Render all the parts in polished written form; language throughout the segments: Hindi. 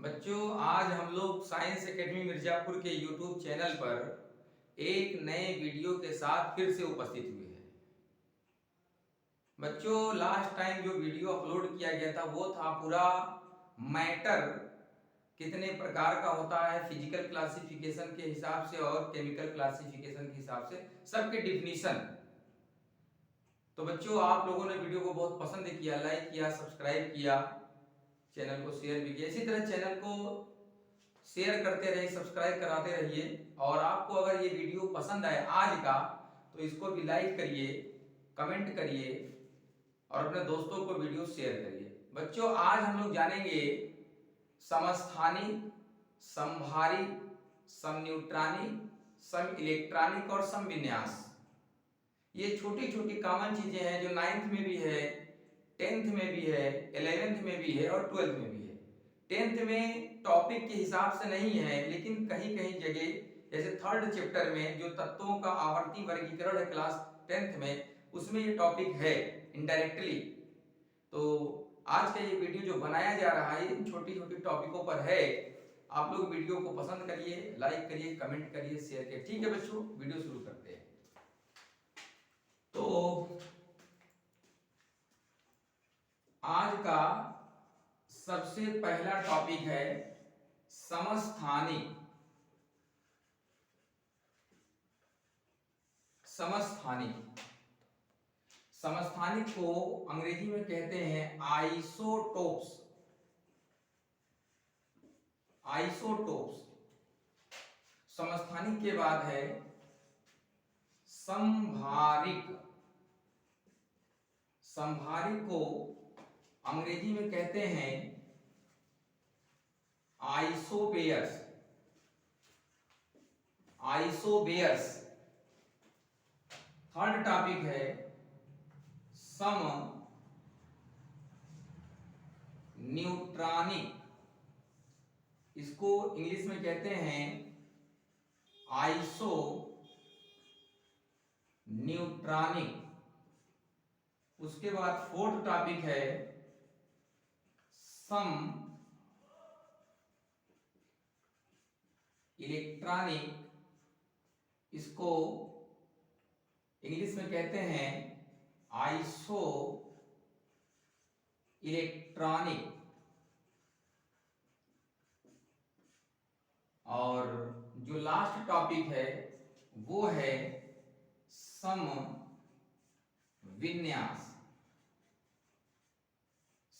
बच्चों, आज हम लोग साइंस एकेडमी मिर्जापुर के यूट्यूब चैनल पर एक नए वीडियो के साथ फिर से उपस्थित हुए हैं। बच्चों, लास्ट टाइम जो वीडियो अपलोड किया गया था वो था पूरा मैटर कितने प्रकार का होता है फिजिकल क्लासिफिकेशन के हिसाब से और केमिकल क्लासिफिकेशन के हिसाब से सबके डिफिनीशन। तो बच्चों, आप लोगों ने वीडियो को बहुत पसंद किया, लाइक किया, सब्सक्राइब किया, चैनल को शेयर भी किया। इसी तरह चैनल को शेयर करते रहिए, सब्सक्राइब कराते रहिए। और आपको अगर ये वीडियो पसंद आए आज का तो इसको भी लाइक करिए, कमेंट करिए और अपने दोस्तों को वीडियो शेयर करिए। बच्चों, आज हम लोग जानेंगे समस्थानिक, समभारिक, समन्यूट्रॉनिक, सम इलेक्ट्रॉनिक और समविन्यास। ये छोटी छोटी कॉमन चीजें हैं जो 9th में भी है, 10th में भी है, 11th में भी है और 12th में भी है। 10th में टॉपिक के हिसाब से नहीं है, लेकिन कहीं कहीं जगह जैसे 3rd चैप्टर में जो तत्वों का आवर्ती वर्गीकरण है क्लास 10th में, उसमें ये टॉपिक है इनडायरेक्टली। तो आज का ये वीडियो जो बनाया जा रहा है इन छोटी छोटी टॉपिकों पर है। आप लोग वीडियो को पसंद करिए, लाइक करिए, कमेंट करिए, शेयर करिए। ठीक है बच्चों, वीडियो शुरू करते हैं। तो आज का सबसे पहला टॉपिक है समस्थानिक। समस्थानिक समस्थानिक को अंग्रेजी में कहते हैं आइसोटोप्स। आइसोटोप्स। समस्थानिक के बाद है समभारिक। समभारिक को अंग्रेजी में कहते हैं आइसोबेयर्स। आइसोबेयर्स। 3rd टॉपिक है सम न्यूट्रॉनिक। इसको इंग्लिश में कहते हैं आइसो न्यूट्रॉनिक। उसके बाद 4th टॉपिक है सम इलेक्ट्रॉनिक। इसको इंग्लिश में कहते हैं आइसो इलेक्ट्रॉनिक। और जो लास्ट टॉपिक है वो है सम विन्यास।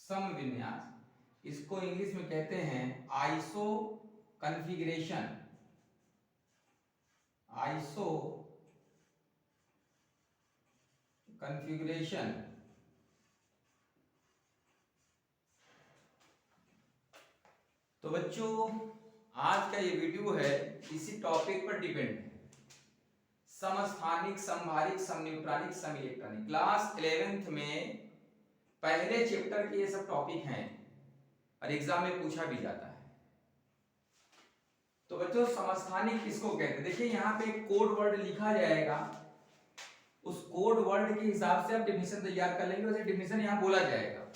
सम विन्यास। इसको इंग्लिश में कहते हैं आइसो कॉन्फ़िगरेशन। Iso configuration. तो बच्चों, आज का ये वीडियो है इसी टॉपिक पर डिपेंड है। समस्थानिक, समभारिक, समन्यूट्रॉनिक, सम इलेक्ट्रॉनिक। क्लास 11th में पहले चैप्टर के ये सब टॉपिक हैं और एग्जाम में पूछा भी जाता है। तो बच्चों, समस्थानिक किसको कहते हैं? देखिए यहाँ पे कोड वर्ड लिखा जाएगा, उस कोड वर्ड के हिसाब से आप डिफिनेशन तैयार कर लेंगे। वैसे डिफिनेशन यहाँ बोला जाएगा।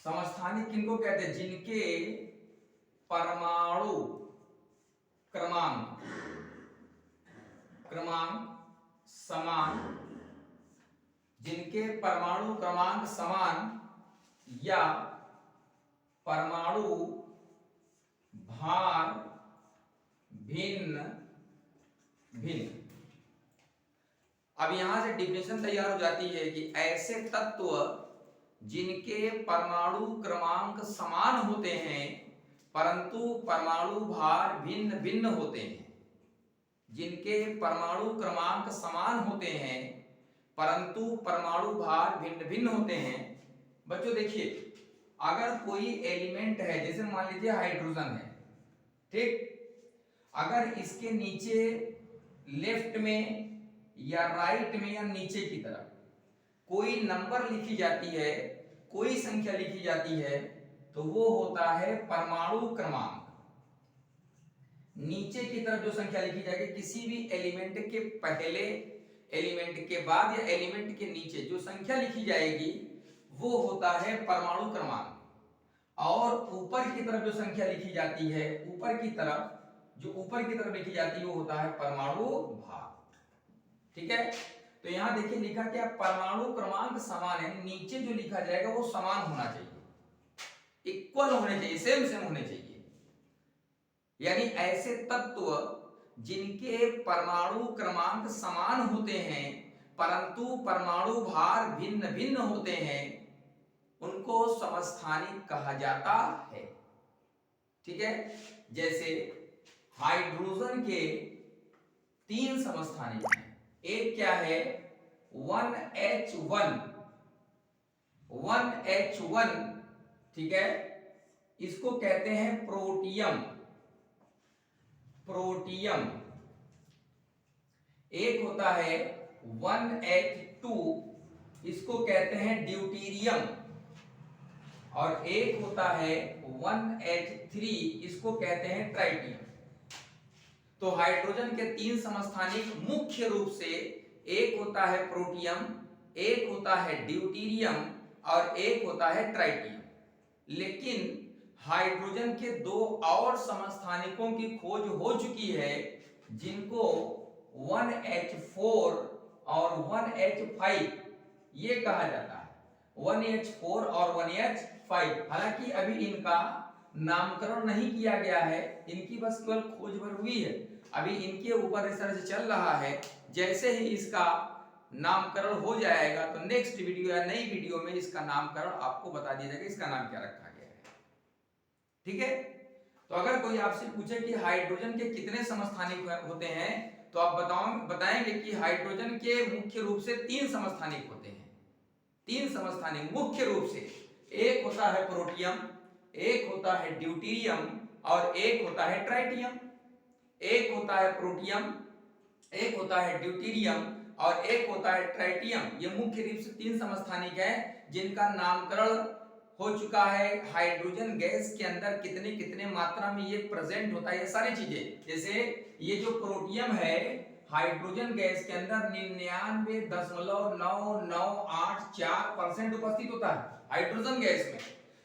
समस्थानिक किनको कहते हैं? जिनके परमाणु क्रमांक समान, जिनके परमाणु क्रमांक समान या परमाणु भार भिन्न भिन्न। अब यहां से डिफिनेशन तैयार हो जाती है कि ऐसे तत्व जिनके परमाणु क्रमांक समान होते हैं परंतु परमाणु भार भिन्न भिन्न होते हैं। जिनके परमाणु क्रमांक समान होते हैं परंतु परमाणु भार भिन्न भिन्न होते हैं। बच्चों देखिए, अगर कोई एलिमेंट है, जैसे मान लीजिए हाइड्रोजन है, ठीक, अगर इसके नीचे लेफ्ट में या राइट में या नीचे की तरफ कोई नंबर लिखी जाती है, कोई संख्या लिखी जाती है, तो वो होता है परमाणु क्रमांक। नीचे की तरफ जो संख्या लिखी जाएगी, किसी भी एलिमेंट के पहले, एलिमेंट के बाद या एलिमेंट के नीचे जो संख्या लिखी जाएगी वो होता है परमाणु क्रमांक। और ऊपर की तरफ जो संख्या लिखी जाती है, ऊपर की तरफ लिखी जाती है वो होता है परमाणु भार। ठीक है, तो यहां देखिए लिखा क्या, परमाणु क्रमांक समान है, नीचे जो लिखा जाएगा वो समान होना चाहिए, इक्वल होने चाहिए, सेम सेम होने चाहिए। यानी ऐसे तत्व जिनके परमाणु क्रमांक समान होते हैं परंतु परमाणु भार भिन्न भिन्न होते हैं उनको समस्थानिक कहा जाता है। ठीक है, जैसे हाइड्रोजन के 3 समस्थानिक हैं। एक क्या है, 1H1, ठीक है, इसको कहते हैं प्रोटियम। एक होता है 1H2, इसको कहते हैं ड्यूटीरियम। और एक होता है 1H3, इसको कहते हैं ट्राइटियम। तो हाइड्रोजन के 3 समस्थानिक मुख्य रूप से एक होता है प्रोटियम, एक होता है ड्यूटीरियम और एक होता है ट्राइटियम। लेकिन हाइड्रोजन के 2 और समस्थानिकों की खोज हो चुकी है जिनको 1H4 और 1H5 ये कहा जाता है, 1H4 और 1H5। हालांकि अभी इनका नामकरण नहीं किया गया है, इनकी बस केवल खोज भर हुई है, अभी इनके ऊपर रिसर्च चल रहा है। जैसे ही इसका नामकरण हो जाएगा तो नेक्स्ट वीडियो या नई वीडियो में इसका नामकरण आपको बता दिया जाएगा, इसका नाम क्या रखा गया है। ठीक है, तो अगर कोई आपसे पूछे कि हाइड्रोजन के कितने समस्थानिक होते हैं तो आप बताएंगे कि हाइड्रोजन के मुख्य रूप से 3 समस्थानिक होते हैं। 3 समस्थानिक मुख्य रूप से, एक होता है प्रोटियम, एक होता है ड्यूटीरियम और एक होता है ट्राइटियम। एक होता है प्रोटियम, एक होता है ड्यूटीरियम और एक होता है ट्राइटियम। ये मुख्य रूप से 3 समस्थानिक हैं जिनका नामकरण हो चुका है। हाइड्रोजन गैस के अंदर कितने कितने मात्रा में ये प्रेजेंट होता है, ये सारी चीजें। जैसे ये जो प्रोटियम है हाइड्रोजन गैस के अंदर 99.9984% उपस्थित होता है हाइड्रोजन गैस में।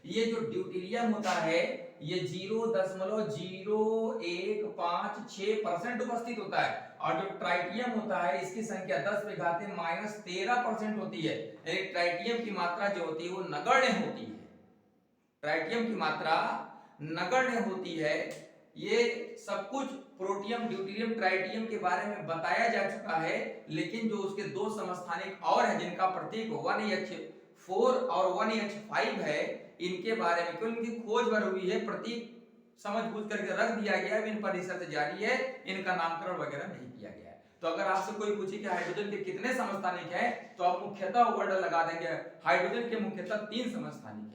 ये जो ड्यूटीरियम होता है ये 0.0156% उपस्थित होता है और जो ट्राइटियम होता है इसकी संख्या 10⁻⁻13% होती है। ट्राइटियम की मात्रा जो होती है वो नगण्य होती है, ट्राइटियम की मात्रा नगण्य होती है। ये सब कुछ प्रोटियम, ड्यूटीरियम, ट्राइटियम के बारे में बताया जा चुका है, लेकिन जो उसके 2 समस्थानिक और है जिनका प्रतीक 1H4 और 1H5 है, इनके बारे में क्यों इनकी खोज भर हुई है, प्रतीक समझ बूझ करके रख दिया गया है, इन पर रिसर्च जारी है, इनका नामकरण वगैरह नहीं किया गया है। तो अगर आपसे कोई पूछे कि हाइड्रोजन के कितने समस्थानिक हैं तो आप मुख्यतः वर्ड लगा देंगे हाइड्रोजन के मुख्यतः 3 समस्थानिक हैं,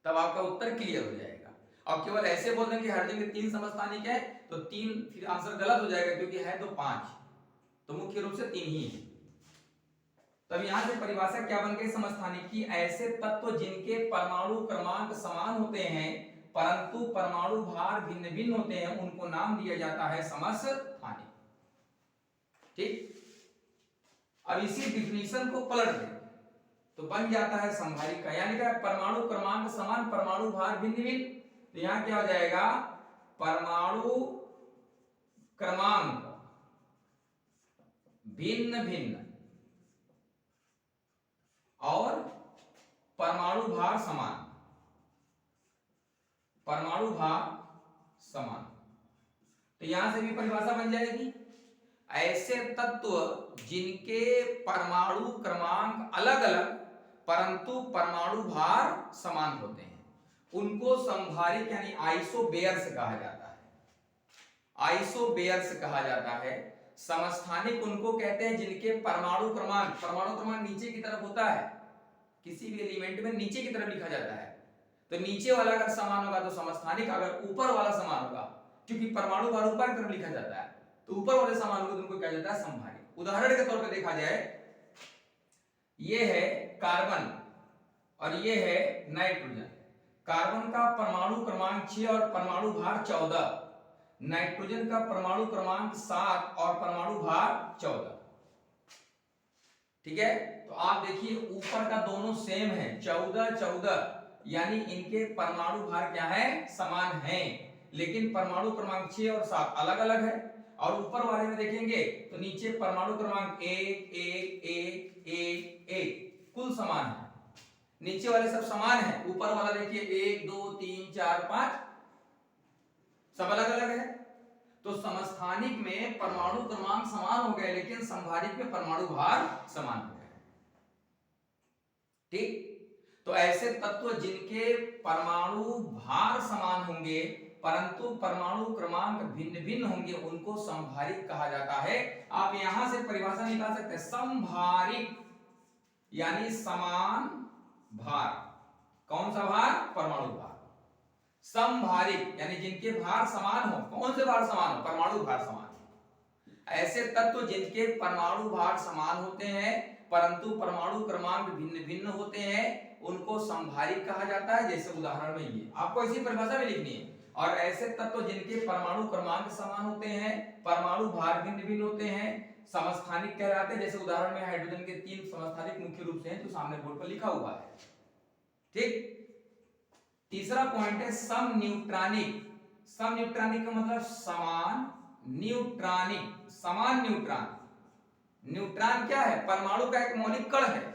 तब आपका उत्तर क्लियर हो जाएगा। और केवल ऐसे बोल देंगे हाइड्रोजन के 3 समस्थानिक है तो 3 फिर आंसर गलत हो जाएगा क्योंकि है तो 5, तो मुख्य रूप से 3 ही है। तब यहां से परिभाषा क्या बन गई समस्थानिक की, ऐसे तत्व जिनके परमाणु क्रमांक समान होते हैं परंतु परमाणु भार भिन्न भिन्न होते हैं उनको नाम दिया जाता है समस्थानिक। ठीक, अब इसी डिफिनीशन को पलट दें तो बन जाता है संभारिका, यानी क्या, परमाणु क्रमांक समान परमाणु भार भिन्न भिन्न। तो यहां क्या हो जाएगा, परमाणु क्रमांक भिन्न भिन्न और परमाणु भार समान, परमाणु भार समान। तो यहां से भी परिभाषा बन जाएगी, ऐसे तत्व जिनके परमाणु क्रमांक अलग अलग परंतु परमाणु भार समान होते हैं उनको संभारिक यानी आइसोबेयर्स कहा जाता है। आइसोबेयर्स कहा जाता है। समस्थानिक उनको कहते हैं जिनके परमाणु क्रमांक नीचे की तरफ होता है, किसी भी एलिमेंट में नीचे की तरफ लिखा जाता है, तो नीचे वाला अगर समान होगा तो समस्थानिक, अगर ऊपर वाला समान होगा, क्योंकि परमाणु भार ऊपर की तरफ लिखा जाता है तो ऊपर वाले समान होगा तो उनको कहा जाता है संभारिक। उदाहरण के तौर पर देखा जाए, ये है कार्बन और ये है नाइट्रोजन। कार्बन का परमाणु क्रमांक 6 और परमाणु भार 14, नाइट्रोजन का परमाणु क्रमांक 7 और परमाणु भार 14। ठीक है, तो आप देखिए ऊपर का दोनों सेम है 14 14, यानी इनके परमाणु भार क्या है, समान है, लेकिन परमाणु क्रमांक 6 और 7 अलग अलग है। और ऊपर वाले में देखेंगे तो नीचे परमाणु क्रमांक 1 1 1 1 1 कुल समान है, नीचे वाले सब समान है, ऊपर वाला देखिए 1 2 3 4 5 सब अलग अलग है। तो समस्थानिक में परमाणु क्रमांक समान हो गए, लेकिन संभारिक में परमाणु भार समान हो गए। ठीक, तो ऐसे तत्व जिनके परमाणु भार समान होंगे परंतु परमाणु क्रमांक भिन्न भिन्न होंगे उनको संभारिक कहा जाता है। आप यहां से परिभाषा निकाल सकते हैं, संभारिक यानी समान भार। कौन सा भार, परमाणु भार। समभारिक यानी जिनके भार समान हो, कौन से भार समान हो, परमाणु भार समान हो। ऐसे तत्व जिनके परमाणु भार समान होते हैं परंतु परमाणु क्रमांक भिन्न भिन्न होते हैं उनको समभारिक कहा जाता है। जैसे उदाहरण में ये आपको इसी परिभाषा में लिखनी है। और ऐसे तत्व जिनके परमाणु क्रमांक समान होते हैं, परमाणु भार भिन्न भिन्न होते हैं, समस्थानिक कहलाते हैं। जैसे उदाहरण में हाइड्रोजन के 3 समस्थानिक मुख्य रूप से हैं, तो सामने बोर्ड पर लिखा हुआ है। ठीक, तीसरा पॉइंट है समन्यूट्रॉनिक। समन्यूट्रॉनिक का मतलब समान न्यूट्रॉनिक, समान न्यूट्रॉन। न्यूट्रॉन क्या है, परमाणु का एक मौलिक कण है।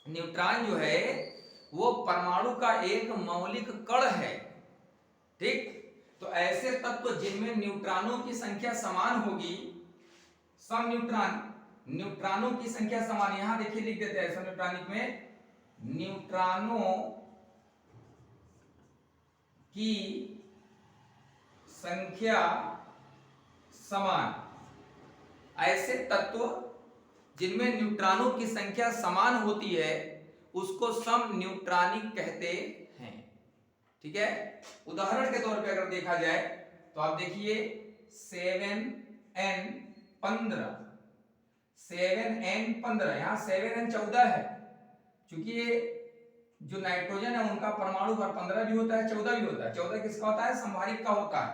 न्यूट्रॉन जो है वो परमाणु का एक मौलिक कण है। ठीक, तो ऐसे तत्व जिनमें न्यूट्रॉनों की संख्या समान होगी, सम न्यूट्रॉन, न्यूट्रॉनों की संख्या समान, यहां देखिए लिख देते हैं समन्यूट्रॉनिक में न्यूट्रॉनों की संख्या समान। ऐसे तत्व जिनमें न्यूट्रॉनों की संख्या समान होती है उसको सम न्यूट्रॉनिक कहते हैं। ठीक है, उदाहरण के तौर पे अगर देखा जाए तो आप देखिए 7n15, 7n15, यहां 7n 14 है, क्योंकि ये जो नाइट्रोजन है उनका परमाणु भार 15 भी होता है 14 भी होता है। 14 किसका होता है, संभारिक का होता है,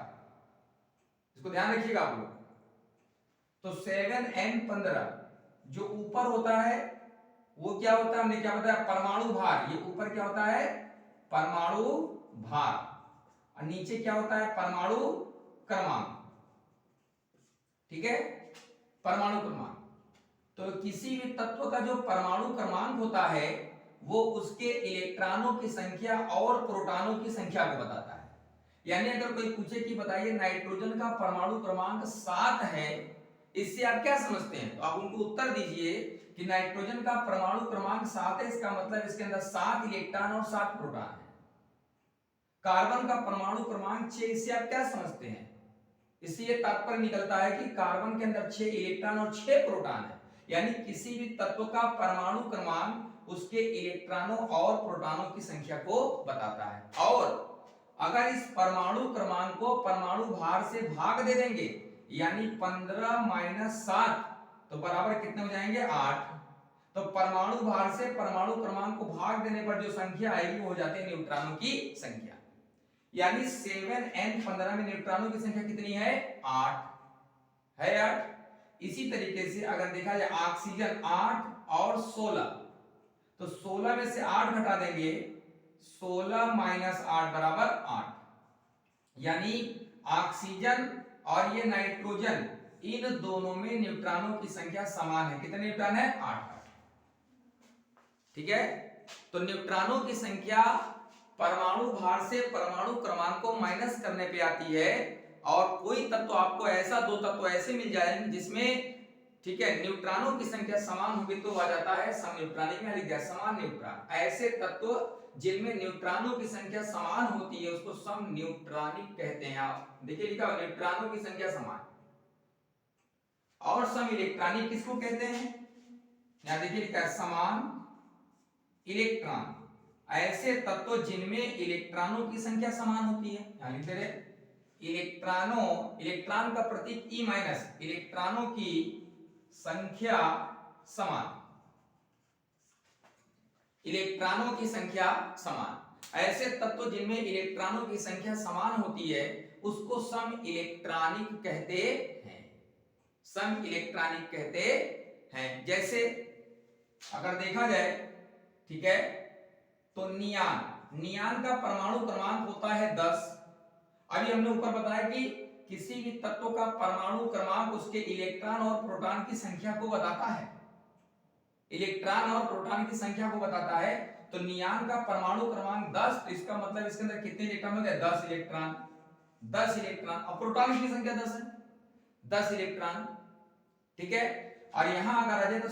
इसको ध्यान रखिएगा आप लोग। तो 7n15 जो ऊपर होता है वो क्या होता है, हमने क्या बताया, परमाणु भार। ये ऊपर क्या होता है, परमाणु भार, और नीचे क्या होता है, परमाणु क्रमांक। ठीक है, परमाणु क्रमांक। तो किसी भी तत्व का जो परमाणु क्रमांक होता है वो उसके इलेक्ट्रॉनों की संख्या और प्रोटॉनों की संख्या को बताता है। यानी अगर कोई पूछे कि बताइए नाइट्रोजन का परमाणु क्रमांक 7 है, इससे आप क्या समझते हैं, तो आप उनको उत्तर दीजिए कि नाइट्रोजन का परमाणु क्रमांक 7 है, इसका मतलब इसके अंदर 7 इलेक्ट्रॉन और 7 प्रोटॉन है। कार्बन का परमाणु क्रमांक 6, इससे आप क्या समझते हैं, इससे ये तात्पर्य निकलता है कि कार्बन के अंदर 6 इलेक्ट्रॉन और 6 प्रोटॉन है। यानी किसी भी तत्व का परमाणु क्रमांक उसके इलेक्ट्रॉनों और प्रोटॉनों की संख्या को बताता है। और अगर इस परमाणु क्रमांक को परमाणु भार से भाग दे देंगे, यानी 15 - 7 तो बराबर कितने हो जाएंगे, 8। तो परमाणु भार से परमाणु क्रमांक को भाग देने पर जो संख्या आएगी वो हो जाती है न्यूट्रॉनों की संख्या। यानी 7n15 में न्यूट्रॉनों की संख्या कितनी है, 8 है, 8। इसी तरीके से अगर देखा जाए ऑक्सीजन 8 और 16, तो 16 में से 8 घटा देंगे, 16 - 8 बराबर 8। यानी ऑक्सीजन और ये नाइट्रोजन, इन दोनों में न्यूट्रॉनों की संख्या समान है। कितने न्यूट्रॉन है, 8। ठीक है, तो न्यूट्रॉनों की संख्या परमाणु भार से परमाणु क्रमांक को माइनस करने पे आती है। और कोई तत्व आपको ऐसा, दो तत्व ऐसे मिल जाएंगे जिसमें, ठीक है, न्यूट्रॉनों की संख्या समान होगी तो आ जाता है समन्यूट्रॉनिक में लिख दिया समान न्यूट्रॉन। ऐसे तत्व जिनमें न्यूट्रॉनों की संख्या समान होती है उसको समन्यूट्रॉनिक कहते हैं। आप देखिए लिखा हुआ न्यूट्रॉनों की संख्या समान। और सम इलेक्ट्रॉनिक किसको कहते हैं, यहां देखिए लिखा है समान इलेक्ट्रॉन। ऐसे तत्व जिनमें इलेक्ट्रॉनों की संख्या समान होती है, यहां लिख दे रहे इलेक्ट्रॉनों, इलेक्ट्रॉन का प्रतीक ई माइनस, इलेक्ट्रॉनों की संख्या समान, इलेक्ट्रॉनों की संख्या समान। ऐसे तत्व जिनमें इलेक्ट्रॉनों की संख्या समान होती है उसको सम इलेक्ट्रॉनिक कहते हैं, सम इलेक्ट्रॉनिक कहते हैं। जैसे अगर देखा जाए, ठीक है, तो नियान का परमाणु क्रमांक होता है 10। अभी हमने ऊपर बताया कि किसी भी तत्व का परमाणु क्रमांक उसके इलेक्ट्रॉन और प्रोटॉन की संख्या को बताता है, इलेक्ट्रॉन और प्रोटॉन की संख्या को बताता है। तो नियान का परमाणु क्रमांक 10, तो इसका मतलब इसके अंदर कितने इलेक्ट्रॉन हो गए? 10 इलेक्ट्रॉन, 10 इलेक्ट्रॉन। और प्रोटॉन की संख्या 10 है, 10 इलेक्ट्रॉन, ठीक है। और यहां अगर आ जाए तो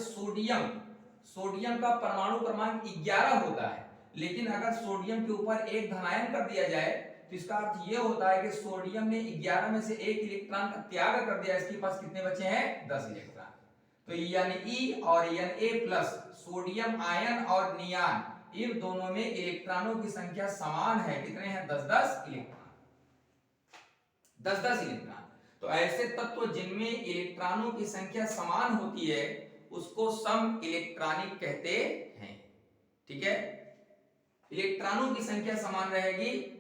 सोडियम का परमाणु क्रमांक 11 होता है, लेकिन अगर सोडियम के ऊपर एक धनायन कर दिया जाए तो इसका अर्थ यह होता है कि सोडियम ने 11 में से एक इलेक्ट्रॉन का त्याग कर दिया, इसके पास कितने बचे हैं? 10 इलेक्ट्रॉन। तो Ne और Na प्लस सोडियम आयन और नियान, इन दोनों में इलेक्ट्रॉनों की संख्या समान है। कितने हैं? 10-10 इलेक्ट्रॉन, 10-10 इलेक्ट्रॉन। तो ऐसे तत्व जिनमें इलेक्ट्रॉनों की संख्या समान होती है उसको सम इलेक्ट्रॉनिक कहते हैं, ठीक है। इलेक्ट्रॉनों की संख्या समान रहेगी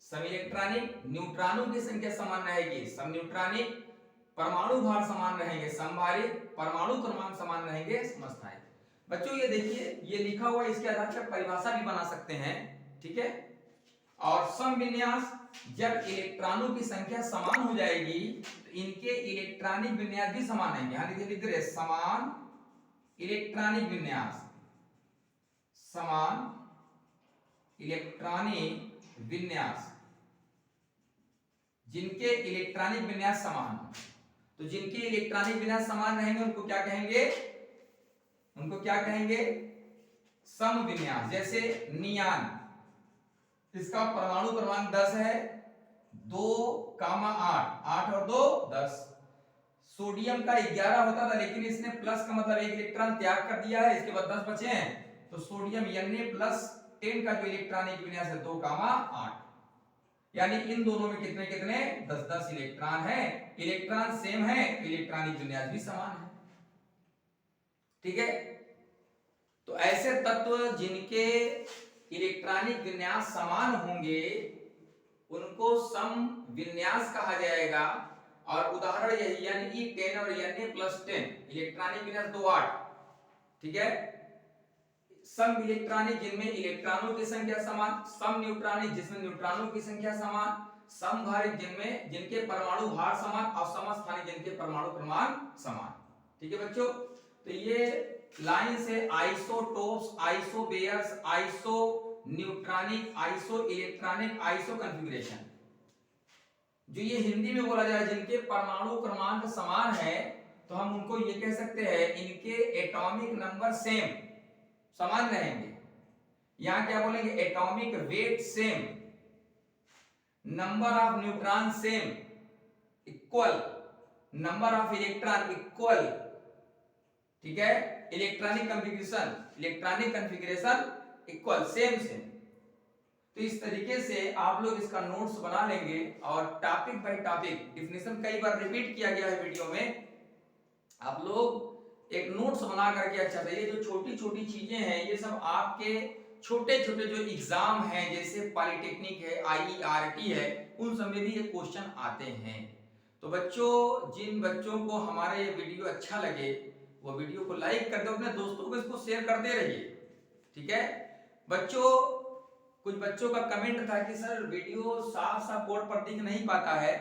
सम इलेक्ट्रॉनिक, न्यूट्रॉनों की संख्या समान रहेगी सम न्यूट्रॉनिक, परमाणु भार समान रहेंगे समभारित, परमाणु क्रमांक समान रहेंगे समस्थानिक। बच्चों ये देखिए, ये लिखा हुआ, इसके आधार पर परिभाषा भी बना सकते हैं, ठीक है। और सम विन्यास, जब इलेक्ट्रॉनों की संख्या समान हो जाएगी तो इनके इलेक्ट्रॉनिक विन्यास भी समान आएंगे। यहां देखिए लिख रहे समान इलेक्ट्रॉनिक विन्यास, समान इलेक्ट्रॉनिक विन्यास, जिनके इलेक्ट्रॉनिक विन्यास समान हो। तो जिनके इलेक्ट्रॉनिक विन्यास समान रहेंगे उनको क्या कहेंगे? उनको क्या कहेंगे? सम विन्यास। जैसे नियान, इसका परमाणु क्रमांक 10 है, 2,8, 8 और 2 10। सोडियम का 11 होता था, लेकिन इसने प्लस का मतलब एक इलेक्ट्रॉन त्याग कर दिया है, इसके बाद 10 बचे हैं। तो सोडियम Na प्लस 10 का जो इलेक्ट्रॉनिक विन्यास है 2,8, यानी इन दोनों में कितने कितने? 10-10 इलेक्ट्रॉन है। इलेक्ट्रॉन सेम है, इलेक्ट्रॉनिक विन्यास भी समान है, ठीक है। तो ऐसे तत्व जिनके इलेक्ट्रॉनिक विन्यास समान होंगे उनको सम विन्यास कहा जाएगा। और उदाहरण यही, यानी 10 और Na+10, इलेक्ट्रॉनिक विन्यास 2,8, ठीक है। सम इलेक्ट्रॉनिक जिनमें इलेक्ट्रॉनों की संख्या समान, सम न्यूट्रॉनिक जिसमें न्यूट्रॉनों की संख्या समान, समभारित जिनमें जिनके परमाणु भार समान, और समस्थानिक जिनके परमाणु क्रमांक समान, ठीक है बच्चों। तो ये लाइन से isotopes, isobars, isoneutronic, isoelectronic, iso configuration, जो ये हिंदी में बोला जाए जिनके परमाणु क्रमांक समान है, तो हम उनको ये कह सकते हैं इनके एटॉमिक नंबर सेम, समान रहेंगे। यहां क्या बोलेंगे? Atomic weight same, number of neutron same, equal, number of electron equal, ठीक है। Electronic configuration equal, same. तो इस तरीके से आप लोग इसका नोट्स बना लेंगे और टॉपिक बाय टॉपिक, डेफिनेशन कई बार रिपीट किया गया है वीडियो में, आप लोग एक नोट्स बना करके अच्छा से, ये जो छोटी छोटी चीजें हैं ये सब आपके छोटे छोटे जो एग्जाम हैं, जैसे पॉलिटेक्निक है, IERT है, उन सब में भी ये क्वेश्चन आते हैं। तो बच्चों, जिन बच्चों को हमारा ये वीडियो अच्छा लगे वो वीडियो को लाइक कर दो, अपने दोस्तों को इसको शेयर करते रहिए, ठीक है बच्चों। कुछ बच्चों का कमेंट था कि सर वीडियो साफ साफ बोर्ड पर दिख नहीं पाता है,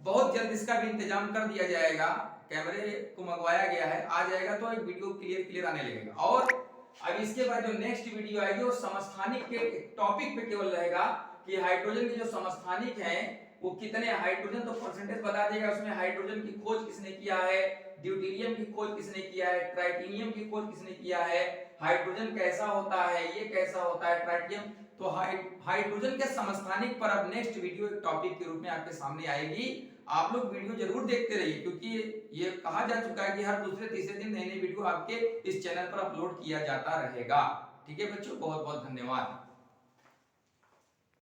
बहुत जल्द इसका भी इंतजाम कर दिया जाएगा, कैमरे को मंगवाया गया है, आ जाएगा तो एक वीडियो क्लियर आने लगेगा। और अब इसके बाद जो नेक्स्ट वीडियो आएगी वो समस्थानिक के टॉपिक पे केवल रहेगा कि हाइड्रोजन के जो समस्थानिक हैं वो कितने, हाइड्रोजन तो परसेंटेज बता देगा, उसमें हाइड्रोजन की खोज किसने किया है, ड्यूटेरियम की खोज किसने किया है, ट्राइटिनियम की खोज किसने किया है, हाइड्रोजन कैसा होता है, ये कैसा होता है ट्राइटियम। तो हाइड्रोजन के समस्थानिक पर अब नेक्स्ट वीडियो एक टॉपिक के रूप में आपके सामने आएगी। आप लोग वीडियो जरूर देखते रहिए, क्योंकि ये कहा जा चुका है कि हर दूसरे तीसरे दिन नई नई वीडियो आपके इस चैनल पर अपलोड किया जाता रहेगा, ठीक है बच्चों। बहुत बहुत धन्यवाद।